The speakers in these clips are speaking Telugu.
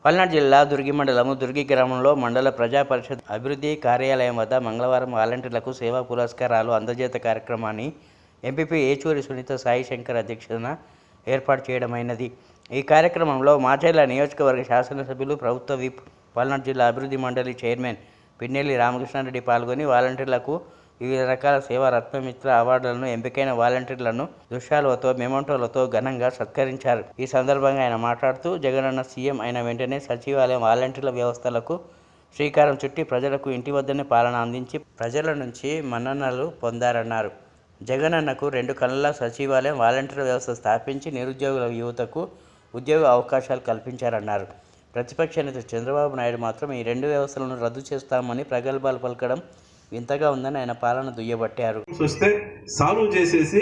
పల్నాడు జిల్లా దుర్గి మండలము దుర్గి గ్రామంలో మండల ప్రజా పరిషత్ అభివృద్ధి కార్యాలయం వద్ద మంగళవారం వాలంటీర్లకు సేవా పురస్కారాలు అందజేత కార్యక్రమాన్ని ఎంపీపీ ఏచూరి సునీత సాయి శంకర్ అధ్యక్షతన ఏర్పాటు చేయడమైనది. ఈ కార్యక్రమంలో మాచర్ల నియోజకవర్గ శాసనసభ్యులు, ప్రభుత్వ విప్, పల్నాడు జిల్లా అభివృద్ధి మండలి చైర్మన్ పిన్నెల్లి రామకృష్ణారెడ్డి పాల్గొని వాలంటీర్లకు వివిధ రకాల సేవా రత్నమిత్ర అవార్డులను, ఎంపికైన వాలంటీర్లను దుశ్శాలువతో, మెమోంటోలతో ఘనంగా సత్కరించారు. ఈ సందర్భంగా ఆయన మాట్లాడుతూ, జగనన్న సీఎం అయిన వెంటనే సచివాలయం వాలంటీర్ల వ్యవస్థలకు శ్రీకారం చుట్టి ప్రజలకు ఇంటి వద్దనే పాలన అందించి ప్రజల నుంచి మన్ననలు పొందారన్నారు. జగనన్నకు 2 కళ్ళ సచివాలయం వాలంటీర్ వ్యవస్థ స్థాపించి నిరుద్యోగుల యువతకు ఉద్యోగ అవకాశాలు కల్పించారన్నారు. ప్రతిపక్ష నేత చంద్రబాబు నాయుడు మాత్రం ఈ 2 వ్యవస్థలను రద్దు చేస్తామని ప్రగల్భాలు పలకడం వింతగా ఉందని ఆయన పాలన దుయ్యబట్టారు. చూస్తే సాల్వ్ చేసేసి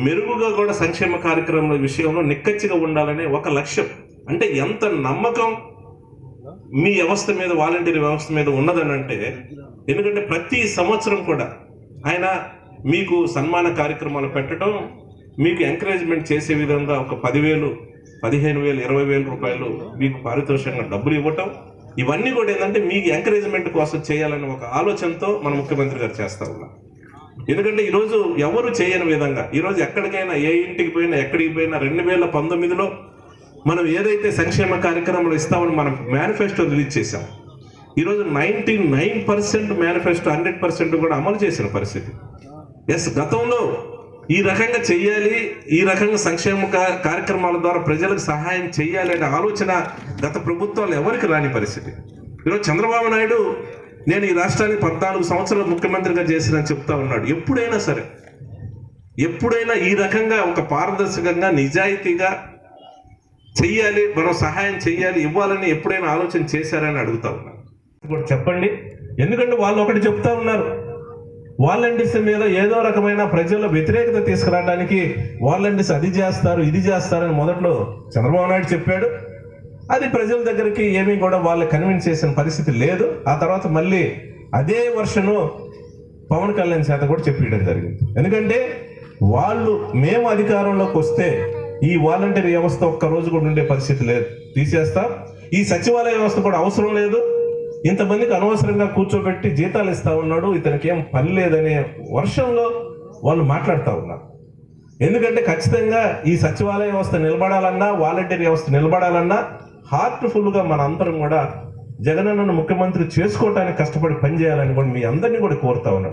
మెరుగుగా కూడా సంక్షేమ కార్యక్రమాల విషయంలో నిక్కచ్చిగా ఉండాలనే ఒక లక్ష్యం. అంటే ఎంత నమ్మకం మీ వ్యవస్థ మీద, వాలంటీర్ వ్యవస్థ మీద ఉన్నదని అంటే, ఎందుకంటే ప్రతి సంవత్సరం కూడా ఆయన మీకు సన్మాన కార్యక్రమాలు పెట్టడం, మీకు ఎంకరేజ్మెంట్ చేసే విధంగా ఒక 10,000, 15,000, 20,000 రూపాయలు మీకు పారితోషికంగా డబ్బులు ఇవ్వటం, ఇవన్నీ కూడా ఏంటంటే మీకు ఎంకరేజ్మెంట్ కోసం చేయాలని ఒక ఆలోచనతో మన ముఖ్యమంత్రి గారు చేస్తూ ఉన్నారు. ఎందుకంటే ఈరోజు ఎవరు చేయని విధంగా, ఈరోజు ఎక్కడికైనా, ఏ ఇంటికి పోయినా, ఎక్కడికి పోయినా 2019లో మనం ఏదైతే సంక్షేమ కార్యక్రమాలు ఇస్తామని మనం మేనిఫెస్టో రిలీజ్ చేశాం. ఈరోజు 99% మేనిఫెస్టో 100% కూడా అమలు చేసిన పరిస్థితి. గతంలో ఈ రకంగా చెయ్యాలి, ఈ రకంగా సంక్షేమ కార్యక్రమాల ద్వారా ప్రజలకు సహాయం చేయాలి అనే ఆలోచన గత ప్రభుత్వాలు ఎవరికి రాని పరిస్థితి. ఈరోజు చంద్రబాబు నాయుడు నేను ఈ రాష్ట్రానికి 14 సంవత్సరాలు ముఖ్యమంత్రిగా చేసినని చెప్తా ఉన్నాడు. ఎప్పుడైనా సరే, ఎప్పుడైనా ఈ రకంగా ఒక పారదర్శకంగా, నిజాయితీగా చెయ్యాలి, మనం సహాయం చెయ్యాలి, ఇవ్వాలని ఎప్పుడైనా ఆలోచన చేశారని అడుగుతా ఉన్నాను. ఇప్పుడు చెప్పండి. ఎందుకంటే వాళ్ళు ఒకటి చెప్తా ఉన్నారు, వాలంటీర్స్ మీద ఏదో రకమైన ప్రజల్లో వ్యతిరేకత తీసుకురావడానికి వాలంటీర్స్ అది చేస్తారు, ఇది చేస్తారని మొదట్లో చంద్రబాబు నాయుడు చెప్పాడు. అది ప్రజల దగ్గరికి ఏమీ కూడా వాళ్ళు కన్విన్స్ చేసిన పరిస్థితి లేదు. ఆ తర్వాత మళ్ళీ అదే వర్షను పవన్ కళ్యాణ్ చేత కూడా చెప్పడం జరిగింది. ఎందుకంటే వాళ్ళు మేము అధికారంలోకి వస్తే ఈ వాలంటీర్ వ్యవస్థ ఒక్క రోజు కూడా ఉండే పరిస్థితి లేదు, తీసేస్తాం, ఈ సచివాలయ వ్యవస్థ కూడా అవసరం లేదు, ఇంతమందికి అనవసరంగా కూర్చోబెట్టి జీతాలు ఇస్తా ఉన్నాడు, ఇతనికి ఏం పని లేదనే వర్షంలో వాళ్ళు మాట్లాడుతూ ఉన్నారు. ఎందుకంటే ఖచ్చితంగా ఈ సచివాలయ వ్యవస్థ నిలబడాలన్నా, వాలంటీర్ వ్యవస్థ నిలబడాలన్నా హార్ట్ఫుల్గా మన అందరం కూడా జగనన్నను ముఖ్యమంత్రి చేసుకోవటానికి కష్టపడి పనిచేయాలని కూడా మీ అందరినీ కూడా కోరుతా ఉన్నాం.